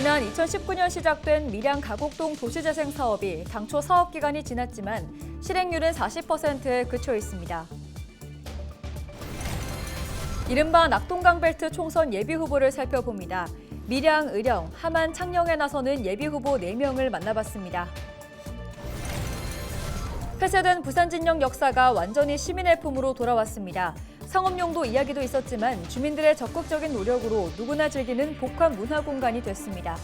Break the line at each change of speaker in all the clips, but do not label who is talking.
지난 2019년 시작된 밀양 가곡동 도시재생 사업이 당초 사업 기간이 지났지만 실행률은 40%에 그쳐 있습니다. 이른바 낙동강벨트 총선 예비 후보를 살펴봅니다. 밀양, 의령, 함안, 창녕에 나서는 예비 후보 4명을 만나봤습니다. 폐쇄된 부산진영 역사가 완전히 시민의 품으로 돌아왔습니다. 상업용도 이야기도 있었지만 주민들의 적극적인 노력으로 누구나 즐기는 복합 문화 공간이 됐습니다.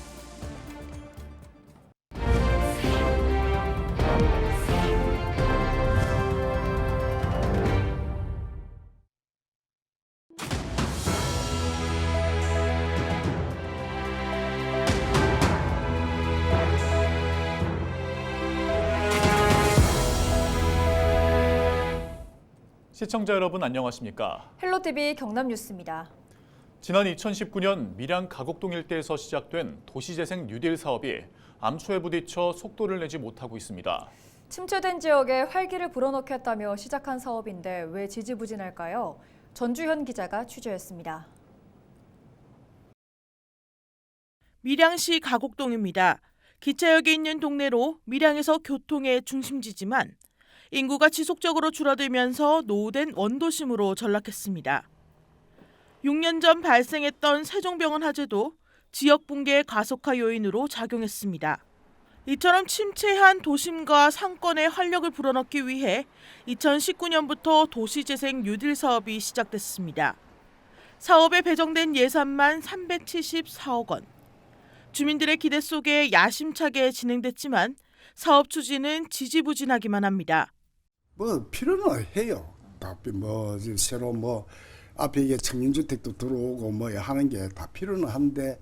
시청자 여러분 안녕하십니까?
헬로티비 경남뉴스입니다.
지난 2019년 밀양 가곡동 일대에서 시작된 도시재생 뉴딜 사업이 암초에 부딪혀 속도를 내지 못하고 있습니다.
침체된 지역에 활기를 불어넣겠다며 시작한 사업인데 왜 지지부진할까요? 전주현 기자가 취재했습니다.
밀양시 가곡동입니다. 기차역이 있는 동네로 밀양에서 교통의 중심지지만 인구가 지속적으로 줄어들면서 노후된 원도심으로 전락했습니다. 6년 전 발생했던 세종병원 화재도 지역 붕괴의 가속화 요인으로 작용했습니다. 이처럼 침체한 도심과 상권에 활력을 불어넣기 위해 2019년부터 도시재생 뉴딜 사업이 시작됐습니다. 사업에 배정된 예산만 374억 원. 주민들의 기대 속에 야심차게 진행됐지만 사업 추진은 지지부진하기만 합니다.
필요는 해요. 새로 앞에 이게 청년주택도 들어오고 하는 게 다 필요는 한데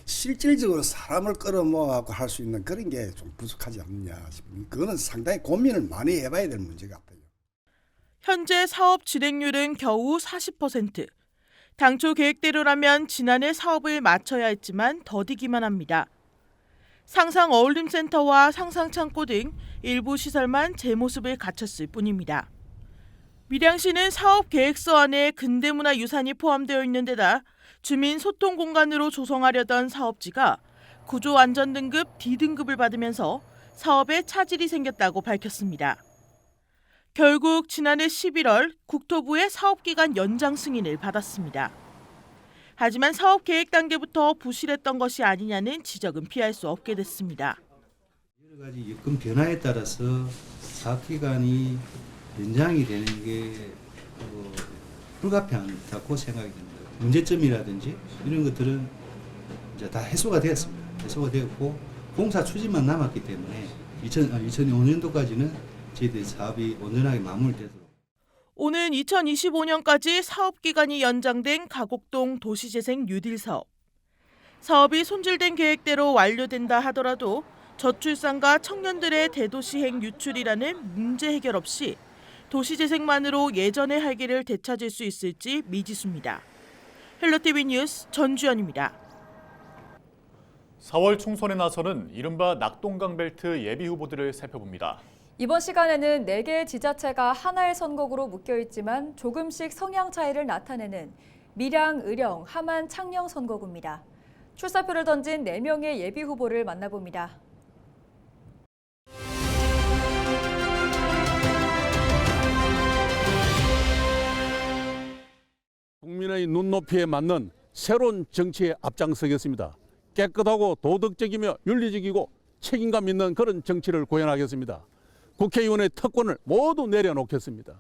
실질적으로 사람을 끌어모아서 할 수 있는 그런 게 좀 부족하지 않느냐 싶습니다. 그거는 상당히 고민을 많이 해봐야 될 문제 같아요.
현재 사업 진행률은 겨우 40%. 당초 계획대로라면 지난해 사업을 마쳐야 했지만 더디기만 합니다. 상상 어울림센터와 상상창고 등 일부 시설만 제 모습을 갖췄을 뿐입니다. 밀양시는 사업 계획서 안에 근대문화 유산이 포함되어 있는 데다 주민 소통 공간으로 조성하려던 사업지가 구조 안전 등급 D등급을 받으면서 사업에 차질이 생겼다고 밝혔습니다. 결국 지난해 11월 국토부의 사업기간 연장 승인을 받았습니다. 하지만 사업 계획 단계부터 부실했던 것이 아니냐는 지적은 피할 수 없게 됐습니다.
여러 가지 여건 변화에 따라서 사업 기간이 연장이 되는 게 불가피하다고 생각이 듭니다. 문제점이라든지 이런 것들은 이제 다 해소가 되었습니다. 해소가 되었고 공사 추진만 남았기 때문에 2025년도까지는 저희들 사업이 온전하게 마무리되도록.
오는 2025년까지 사업 기간이 연장된 가곡동 도시재생 뉴딜 사업. 사업이 손질된 계획대로 완료된다 하더라도 저출산과 청년들의 대도시행 유출이라는 문제 해결 없이 도시재생만으로 예전의 활기를 되찾을 수 있을지 미지수입니다. 헬로티비 뉴스 전주현입니다.
4월 총선에 나서는 이른바 낙동강벨트 예비 후보들을 살펴봅니다.
이번 시간에는 4개의 지자체가 하나의 선거구로 묶여있지만 조금씩 성향 차이를 나타내는 밀양, 의령, 함안, 창녕 선거구입니다. 출사표를 던진 4명의 예비 후보를 만나봅니다.
국민의 눈높이에 맞는 새로운 정치에 앞장서겠습니다. 깨끗하고 도덕적이며 윤리적이고 책임감 있는 그런 정치를 구현하겠습니다. 국회의원의 특권을 모두 내려놓겠습니다.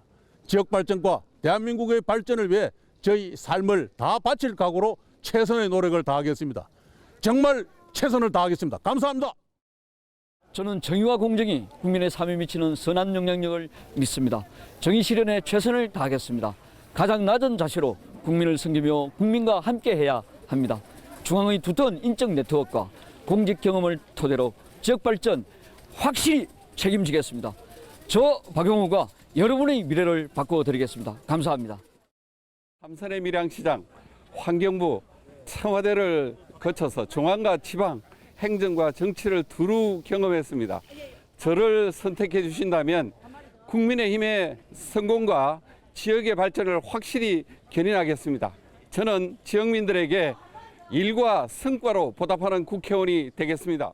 지역 발전과 대한민국의 발전을 위해 저희 삶을 다 바칠 각오로 최선의 노력을 다하겠습니다. 정말 최선을 다하겠습니다. 감사합니다.
저는 정의와 공정이 국민의 삶에 미치는 선한 영향력을 믿습니다. 정의 실현에 최선을 다하겠습니다. 가장 낮은 자세로 국민을 섬기며 국민과 함께해야 합니다. 중앙의 두터운 인적 네트워크와 공직 경험을 토대로 지역 발전 확실히 책임지겠습니다. 저 박용우가 여러분의 미래를 바꿔드리겠습니다. 감사합니다.
삼선의 밀양시장, 환경부, 청와대를 거쳐서 중앙과 지방, 행정과 정치를 두루 경험했습니다. 저를 선택해 주신다면 국민의힘의 성공과 지역의 발전을 확실히 견인하겠습니다. 저는 지역민들에게 일과 성과로 보답하는 국회의원이 되겠습니다.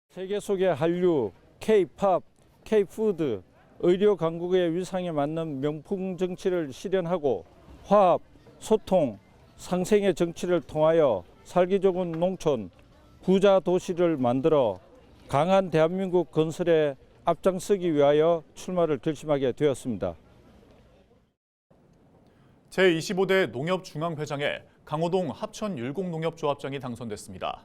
세계 속의 한류, K-팝, K-푸드, 의료 강국의 위상에 맞는 명품 정치를 실현하고 화합, 소통, 상생의 정치를 통하여 살기 좋은 농촌, 부자 도시를 만들어 강한 대한민국 건설에 앞장서기 위하여 출마를 결심하게 되었습니다.
제25대 농협중앙회장에 강호동 합천율곡농협조합장이 당선됐습니다.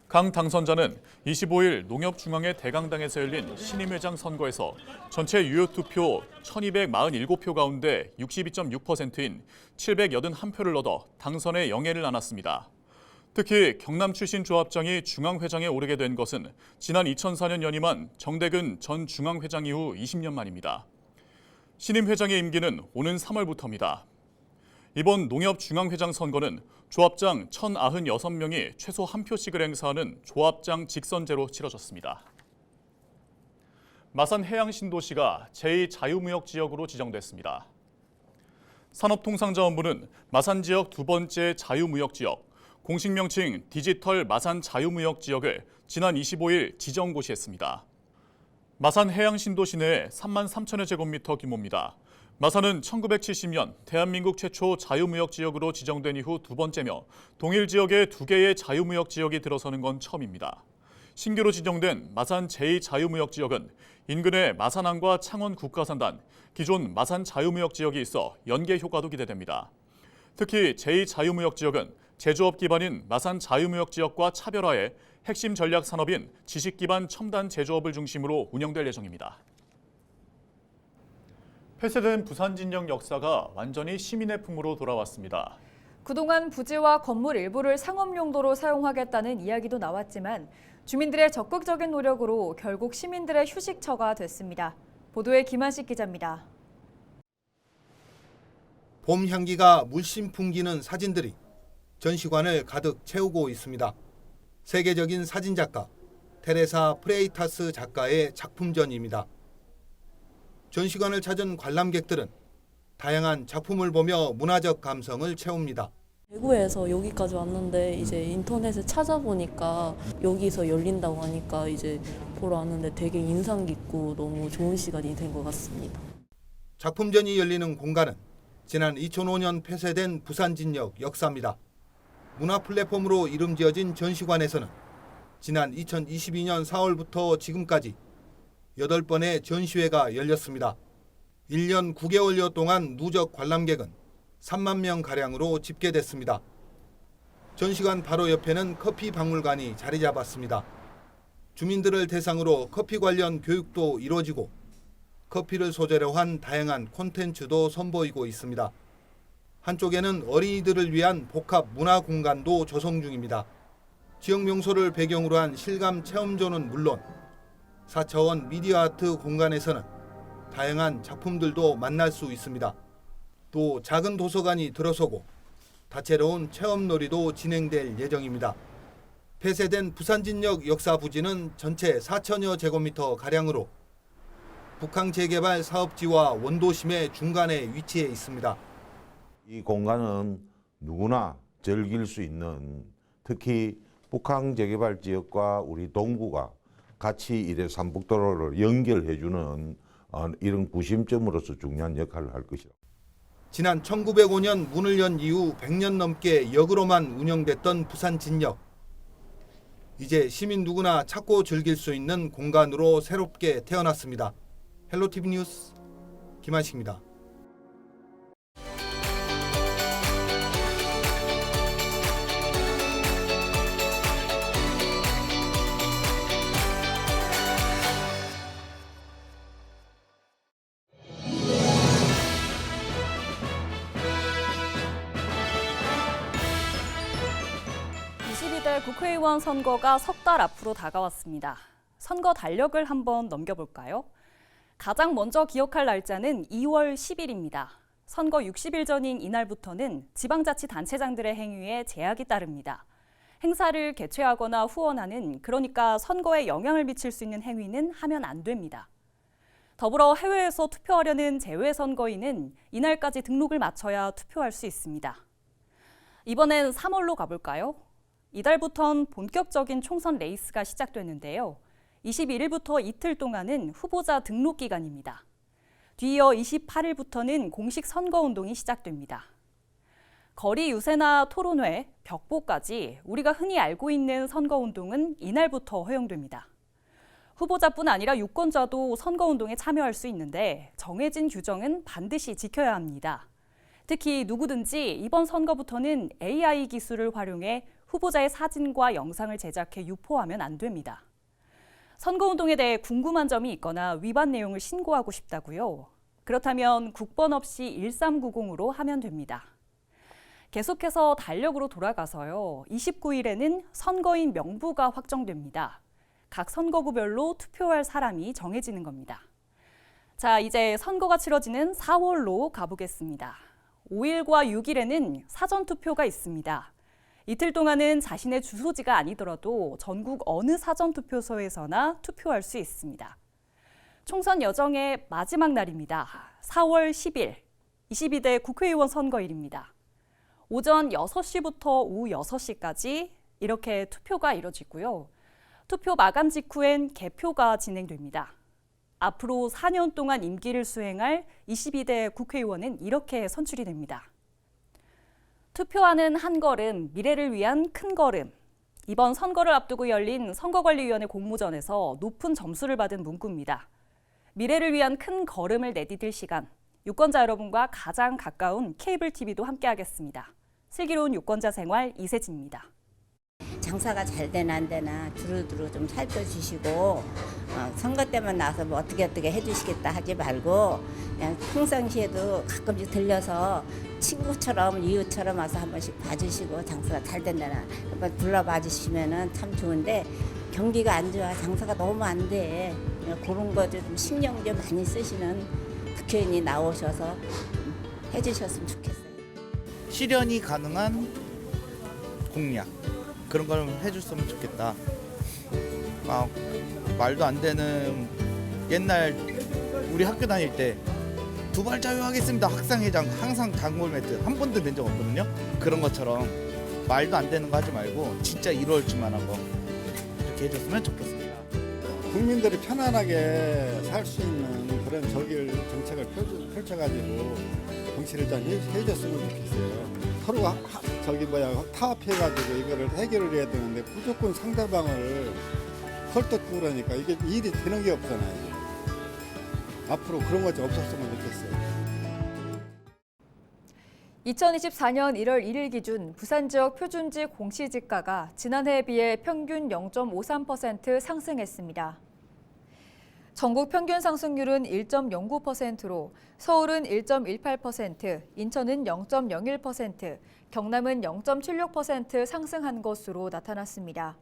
강 당선자는 25일 농협중앙회 대강당에서 열린 신임회장 선거에서 전체 유효투표 1247표 가운데 62.6%인 781표를 얻어 당선의 영예를 안았습니다. 특히 경남 출신 조합장이 중앙회장에 오르게 된 것은 지난 2004년 연임한 정대근 전 중앙회장 이후 20년 만입니다. 신임 회장의 임기는 오는 3월부터입니다. 이번 농협중앙회장 선거는 조합장 1,096명이 최소 한 표씩을 행사하는 조합장 직선제로 치러졌습니다. 마산 해양신도시가 제2자유무역지역으로 지정됐습니다. 산업통상자원부는 마산 지역 두 번째 자유무역지역, 공식 명칭 디지털 마산 자유무역지역을 지난 25일 지정고시했습니다. 마산 해양신도시 내에 3만 3천여 제곱미터 규모입니다. 마산은 1970년 대한민국 최초 자유무역지역으로 지정된 이후 두 번째며 동일 지역에 두 개의 자유무역지역이 들어서는 건 처음입니다. 신규로 지정된 마산 제2자유무역지역은 인근에 마산항과 창원 국가산단, 기존 마산 자유무역지역이 있어 연계 효과도 기대됩니다. 특히 제2자유무역지역은 제조업 기반인 마산 자유무역지역과 차별화해 핵심 전략 산업인 지식 기반 첨단 제조업을 중심으로 운영될 예정입니다. 폐쇄된 부산 진역 역사가 완전히 시민의 품으로 돌아왔습니다.
그동안 부지와 건물 일부를 상업 용도로 사용하겠다는 이야기도 나왔지만 주민들의 적극적인 노력으로 결국 시민들의 휴식처가 됐습니다. 보도에 김한식 기자입니다.
봄 향기가 물씬 풍기는 사진들이 전시관을 가득 채우고 있습니다. 세계적인 사진작가 테레사 프레이타스 작가의 작품전입니다. 전시관을 찾은 관람객들은 다양한 작품을 보며 문화적 감성을 채웁니다.
대구에서 여기까지 왔는데 이제 인터넷에 찾아보니까 여기서 열린다고 하니까 이제 보러 왔는데 되게 인상 깊고 너무 좋은 시간이 된 것 같습니다.
작품전이 열리는 공간은 지난 2005년 폐쇄된 부산진역 역사입니다. 문화 플랫폼으로 이름 지어진 전시관에서는 지난 2022년 4월부터 지금까지 8번의 전시회가 열렸습니다. 1년 9개월여 동안 누적 관람객은 3만 명가량으로 집계됐습니다. 전시관 바로 옆에는 커피 박물관이 자리 잡았습니다. 주민들을 대상으로 커피 관련 교육도 이루어지고 커피를 소재로 한 다양한 콘텐츠도 선보이고 있습니다. 한쪽에는 어린이들을 위한 복합 문화 공간도 조성 중입니다. 지역 명소를 배경으로 한 실감 체험존은 물론 4차원 미디어 아트 공간에서는 다양한 작품들도 만날 수 있습니다. 또 작은 도서관이 들어서고 다채로운 체험놀이도 진행될 예정입니다. 폐쇄된 부산진역 역사부지는 전체 4천여 제곱미터 가량으로 북항 재개발 사업지와 원도심의 중간에 위치해 있습니다.
이 공간은 누구나 즐길 수 있는, 특히 북항 재개발 지역과 우리 동구가 같이 이래 삼북도로를 연결해주는 이런 구심점으로서 중요한 역할을 할 것이다.
지난 1905년 문을 연 이후 100년 넘게 역으로만 운영됐던 부산진역. 이제 시민 누구나 찾고 즐길 수 있는 공간으로 새롭게 태어났습니다. 헬로티비 뉴스 김한식입니다.
국회의원 선거가 석 달 앞으로 다가왔습니다. 선거 달력을 한번 넘겨볼까요? 가장 먼저 기억할 날짜는 2월 10일입니다. 선거 60일 전인 이날부터는 지방자치단체장들의 행위에 제약이 따릅니다. 행사를 개최하거나 후원하는, 그러니까 선거에 영향을 미칠 수 있는 행위는 하면 안 됩니다. 더불어 해외에서 투표하려는 재외선거인은 이날까지 등록을 마쳐야 투표할 수 있습니다. 이번엔 3월로 가볼까요? 이달부턴 본격적인 총선 레이스가 시작되는데요. 21일부터 이틀 동안은 후보자 등록 기간입니다. 뒤이어 28일부터는 공식 선거운동이 시작됩니다. 거리 유세나 토론회, 벽보까지 우리가 흔히 알고 있는 선거운동은 이날부터 허용됩니다. 후보자뿐 아니라 유권자도 선거운동에 참여할 수 있는데 정해진 규정은 반드시 지켜야 합니다. 특히 누구든지 이번 선거부터는 AI 기술을 활용해 후보자의 사진과 영상을 제작해 유포하면 안 됩니다. 선거운동에 대해 궁금한 점이 있거나 위반 내용을 신고하고 싶다고요? 그렇다면 국번 없이 1390으로 하면 됩니다. 계속해서 달력으로 돌아가서요. 29일에는 선거인 명부가 확정됩니다. 각 선거구별로 투표할 사람이 정해지는 겁니다. 자, 이제 선거가 치러지는 4월로 가보겠습니다. 5일과 6일에는 사전투표가 있습니다. 이틀 동안은 자신의 주소지가 아니더라도 전국 어느 사전투표소에서나 투표할 수 있습니다. 총선 여정의 마지막 날입니다. 4월 10일, 22대 국회의원 선거일입니다. 오전 6시부터 오후 6시까지 이렇게 투표가 이뤄지고요. 투표 마감 직후엔 개표가 진행됩니다. 앞으로 4년 동안 임기를 수행할 22대 국회의원은 이렇게 선출이 됩니다. 투표하는 한 걸음, 미래를 위한 큰 걸음. 이번 선거를 앞두고 열린 선거관리위원회 공모전에서 높은 점수를 받은 문구입니다. 미래를 위한 큰 걸음을 내디딜 시간. 유권자 여러분과 가장 가까운 케이블 TV도 함께하겠습니다. 슬기로운 유권자 생활 이세진입니다.
장사가 잘 되나 안 되나 두루두루 좀 살펴주시고 선거 때만 나와서 뭐 어떻게 해주시겠다 하지 말고 그냥 평상시에도 가끔씩 들려서 친구처럼 이웃처럼 와서 한 번씩 봐주시고 장사가 잘 된다나 한번 둘러봐 주시면은 참 좋은데 경기가 안 좋아 장사가 너무 안 돼 그런 거 좀 신경 좀 많이 쓰시는 국회의원이 나오셔서 해주셨으면 좋겠어요.
실현이 가능한 공약 그런 걸 해줬으면 좋겠다. 말도 안 되는 옛날 우리 학교 다닐 때 두발 자유하겠습니다. 학생회장 항상 단골 멘트 한 번도 낸 적 없거든요. 그런 것처럼 말도 안 되는 거 하지 말고 진짜 이루어질 줄만 하고 이렇게 해줬으면 좋겠습니다.
국민들이 편안하게 살 수 있는 그런 정책을 펼쳐가지고 정치를 좀 해줬으면 좋겠어요. 서로가 타협해가지고 이거를 해결을 해야 되는데 무조건 상대방을 헐뜯고 그러니까 이게 일이 되는 게 없잖아요. 앞으로 그런 것 좀 없었으면 좋겠어요.
2024년 1월 1일 기준 부산 지역 표준지 공시지가가 지난해에 비해 평균 0.53% 상승했습니다. 전국 평균 상승률은 1.09%로 서울은 1.18%, 인천은 0.01%, 경남은 0.76% 상승한 것으로 나타났습니다.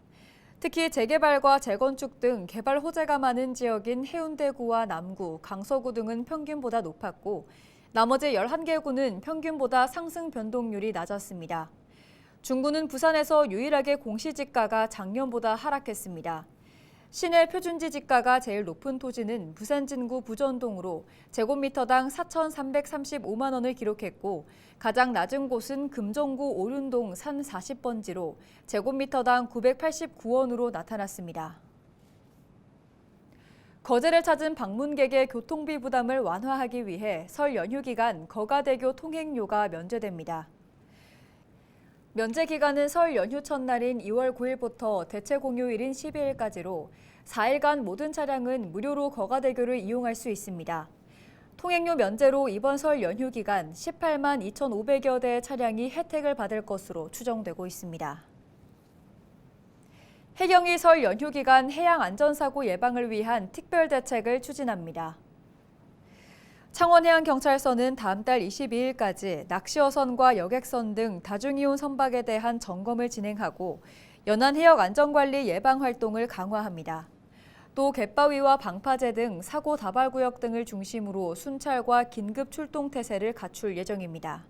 특히 재개발과 재건축 등 개발 호재가 많은 지역인 해운대구와 남구, 강서구 등은 평균보다 높았고 나머지 11개 구는 평균보다 상승 변동률이 낮았습니다. 중구는 부산에서 유일하게 공시지가가 작년보다 하락했습니다. 시내 표준지 지가가 제일 높은 토지는 부산 진구 부전동으로 제곱미터당 4,335만 원을 기록했고 가장 낮은 곳은 금정구 오륜동 산 40번지로 제곱미터당 989원으로 나타났습니다. 거제를 찾은 방문객의 교통비 부담을 완화하기 위해 설 연휴 기간 거가대교 통행료가 면제됩니다. 면제 기간은 설 연휴 첫날인 2월 9일부터 대체 공휴일인 12일까지로 4일간 모든 차량은 무료로 거가대교를 이용할 수 있습니다. 통행료 면제로 이번 설 연휴 기간 18만 2,500여 대의 차량이 혜택을 받을 것으로 추정되고 있습니다. 해경이 설 연휴 기간 해양 안전사고 예방을 위한 특별 대책을 추진합니다. 창원해양경찰서는 다음 달 22일까지 낚시어선과 여객선 등 다중이용 선박에 대한 점검을 진행하고 연안 해역 안전관리 예방 활동을 강화합니다. 또 갯바위와 방파제 등 사고 다발구역 등을 중심으로 순찰과 긴급 출동 태세를 갖출 예정입니다.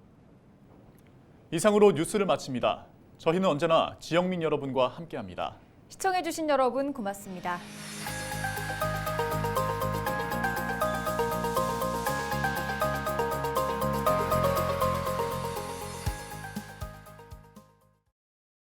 이상으로 뉴스를 마칩니다. 저희는 언제나 지역민 여러분과 함께합니다.
시청해주신 여러분 고맙습니다.